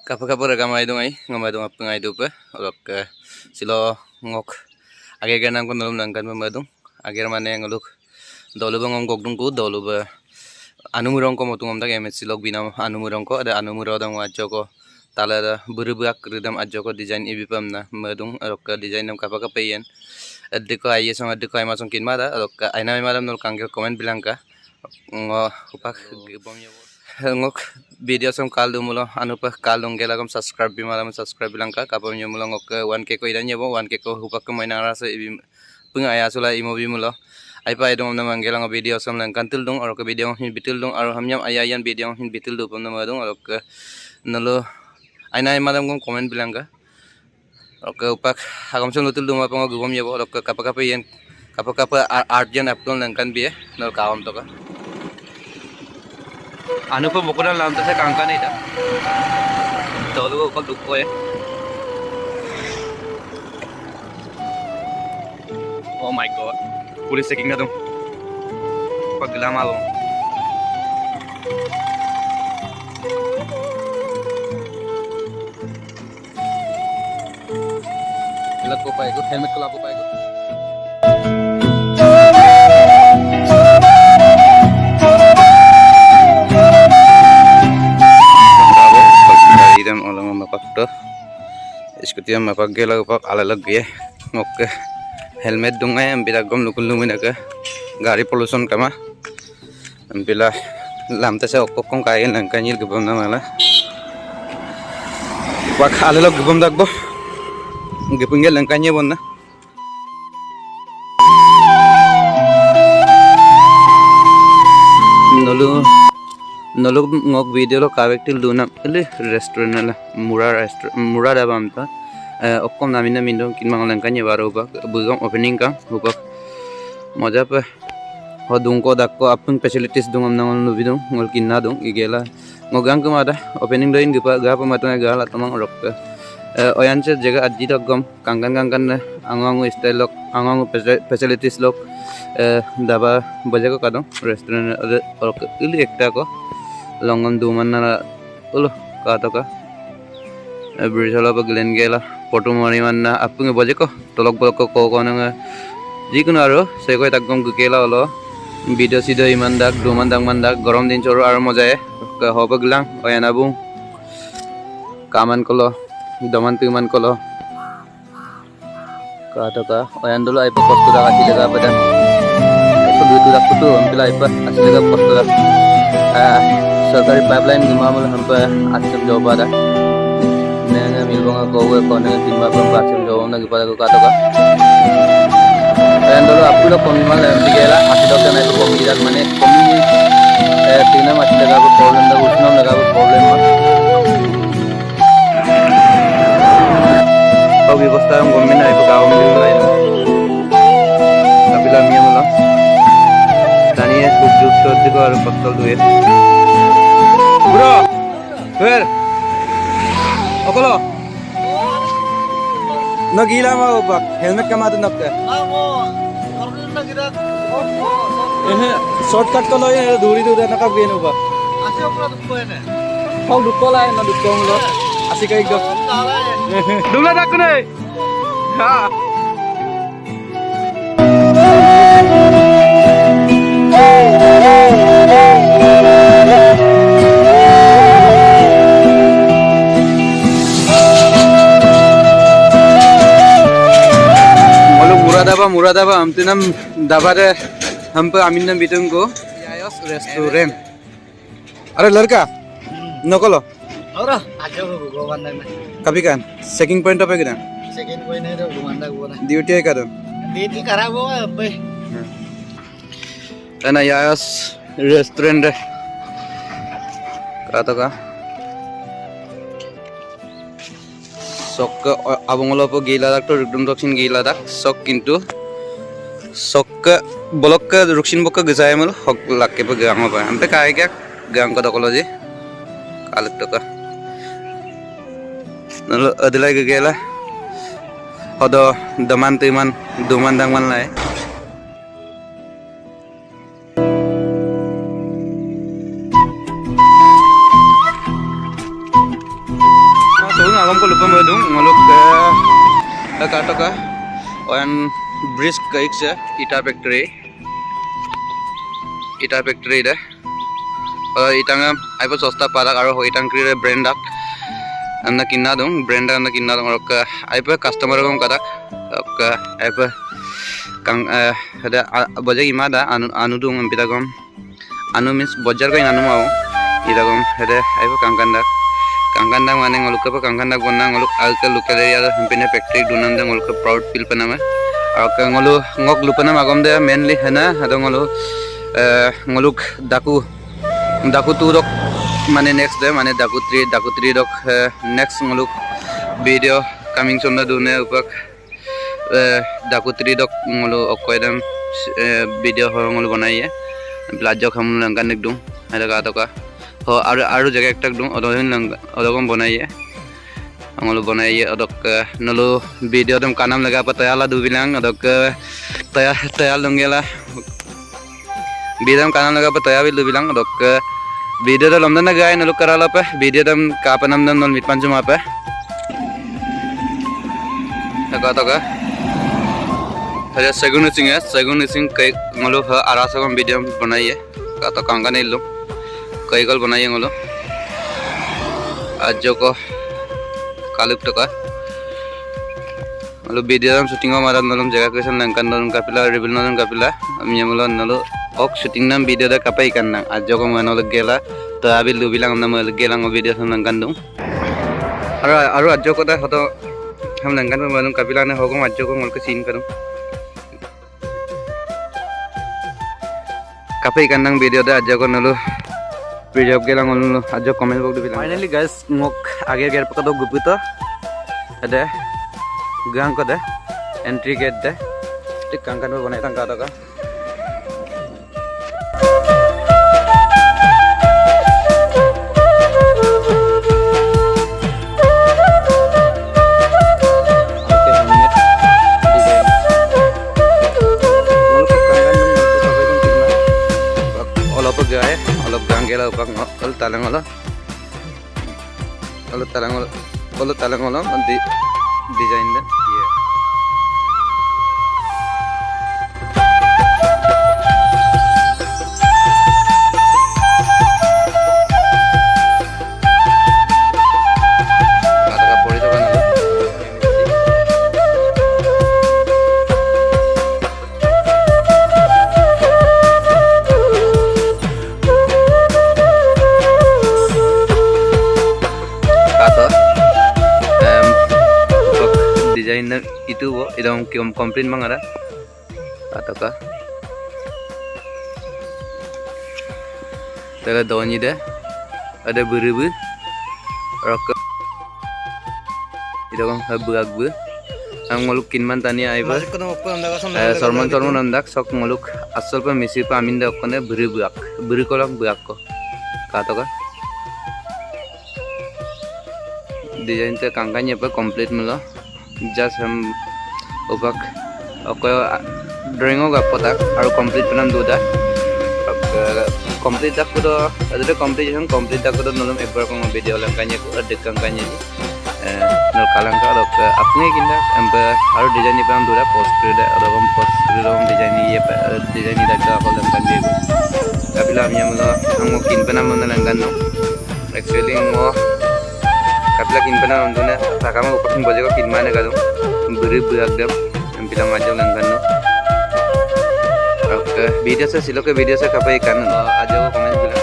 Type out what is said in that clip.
Kapag gamay dong ay ngamay dong apeng ay dupe olok silo ngok age ganang ko nalum nangkan mamadong ager mane ngoluk dolu bang ngok dung ku dolu ba anumurong ko motung amdak emet silok binam anumurong ko ada anumuro dong ajo ko tala da burubak ridam ajo ko design ibi pam na madung olok design nam kapag kapayen adde ko aye song adde ko ay masong kin mada olok aina madam nol kangkel comment bilang ka ngo upak gebom ngok video som kal dumulo anu pa kalung gelagam subscribe bimalam subscribe bilang ka kapam nyumulo ngok 1k ko idan nyebo 1k ko hupak ko maina rasa ibi punga aya sula imo bimulo ai pa idong na manggelang video som lang kantil dong or ko video hin bitil dong ar hamnyam ayayan video hin bitil do pam na madong or ko nalo aina madam ko comment bilang ka or upak agam som lutul dong apang gubom nyebo or kapaka yen kapaka art jan upload lang kan biye nol kaom to ka anu ko bukuran lam tase kangka ni da dolu ko dukko ya oh my god pulis checking na dong pagla malo helmet ko pa helmet ko la ko pa Iskuti am mapak gela upak ala lagi ngoke helmet dungai ambila gom lukul lumina ke gari pollution kama ambila lam tase okokong kain langkanyil gebom na mala upak ala log gebom dagbo gepungel langkanya bonna nolu ngok video lo kawektil duna ele restaurant la mura daba amta okkom namina mindong kin mangalan kanya baro ba bugam opening ka hubak moja pa hodung ko dakko apun facilities dungam nangon nu bidong ngol kinna dong igela ngogang kemada opening doin gapa gapa matang gala tamang rok oyanche jaga adji dogam kangkan angangu style lok angangu facilities lok daba bajago kadong restaurant rok ili ekta ko longon duman na ulo kata ka brisala ba glen gela photo mari manna apung boje ko tolok bolok ko nang jikun aro se ko takgom gukela ulo video sido iman dak duman dang mandak gorom din choro ar mojae ka hoba glang oyana bung kaman kolo daman tuman kolo kata ka oyan dulu ai posto da kasi daga badan itu dudu dak putu ampila ipa asli daga posto da सरकारी pipeline गुमामल हम पे Acham job आदा नेंगे मिलबंगा कोवे कोने तिम्बा पर Acham job ना गिपादा को काटोगा एंडलो अपुलो कोमिमाल दिगेला आसिदोके ना को कोमिदार माने कोमि तिना माछि लगा को प्रॉब्लम दा उष्णम लगा को प्रॉब्लम और व्यवस्था हम गवर्नमेंट ना को गांव में लाइन अबिला मियमला दानिया खूब जुट दिको और पत्तल दुए bro, ber, okolo, no gila mau bak, helmet kamu ada nak ke? Shortcut kalau ya duri nak apa gini bak? Asih okolo dukko ini. Kau dukko lah, na dukko mulu, asih kayak gitu. Dulu tak kene? Ha. मुरादाबा हम तिनम दाबारे हम पे आमिन बिटुंग को यायस restaurant अरे लड़का नकलो और आगे को बंदा में कभी कान चेकिंग पॉइंट पे किना चेकिंग पॉइंट है तो बंदा को ना ड्यूटी है कदम ड्यूटी करा वो पे तना यायस रेस्टोरेंट का तो का sok abongolo po gila dak to rukdum doksin gila dak sok kintu sok bolok ke ruksin bok ke gazaya mal hok lakke pe gang apa ampe kai kya gang ko dokolo ji kalak to ka nalo adilai ge gela hodo daman timan duman dangman lai madung agam ko lupa madung ngaluk katoka oyan bridge kaik se ita factory de itanga aipo sosta parak aro hoitang kri brand dak anna kinna dong brand anna kinna dong rok aipo customer gom kadak ok aipo kang ada bojag imada anu dong ampita gom anu means bojar ko anu mau ida gom ada aipo kangkandak mane ngoluk apa kangkandak bonna ngoluk alka local area hampine factory dunan de ngoluk proud feel panama ok ngolu ngok lupana magom de mainly hena hado ngolu ngoluk daku tu dok mane next day mane daku 3 dok next ngoluk video coming soon na dune upak daku 3 dok ngolu okoidam video ho ngolu banaiye blajo kham langkan ekdum ada ka toka ho aru jaga ekta ekdum odogom banaiye ngolu banaiye odok nolu video dam kanam laga patayala du bilang odok tayal longela video kanam laga pataya bil du bilang odok video da lomdan na gay naluk karala pa video dam kapanam dam nol mitpanju ma pa taka hare segun sing kai ngolo ha arasagam video banaiye ka to kangane illo kai gol banaiye ngolo ajo ko kaluk taka ngolo video dam shooting ma maran nolum jaga question langkan nolum kapila reveal nolum kapila ami ngolo nolo ok shooting nam video da kapai kan nang ajo ko manol gela to abil lu bilang nam gela ngo video sam nang kandung aru ajo ko da hoto ham nang kan manum kapila na hogo ajo ko ngol ko scene karum kapai kan nang video da ajo ko nolu video gela ngol ajo comment box du bilang finally guys ngok age ger pakado gupito ada gang ko da entry gate da tik kangkan banai tang ka ka olop gangela upak ol talangolo di design dan yeah design itu wo idong komplain mangara atau ka tela doni de ada beribu rok idong habagbu ang ngoluk kinman tani aiba sorman andak sok ngoluk asal pa misi pa amin da okone beri kolak buak ko kato ka design te kangkanya pa complete mulo just हम ubak okoy drawing hoga potak aru complete panam duda complete dak do adre complete dak do nolum ekbar ko video langkanya ko adek kangkanya ni nol kalangka dok apne kinda ambe aru design ni panam duda post rom design ni design ni dak ko langkan je kapila amya mulo amo kin panam langkan no actually mo kapila kin panam duna takama upakun bojago kin mane gado beri buagdam bilang aja langkan no ok video se silo ke video se kapai kan aja ko komen bilang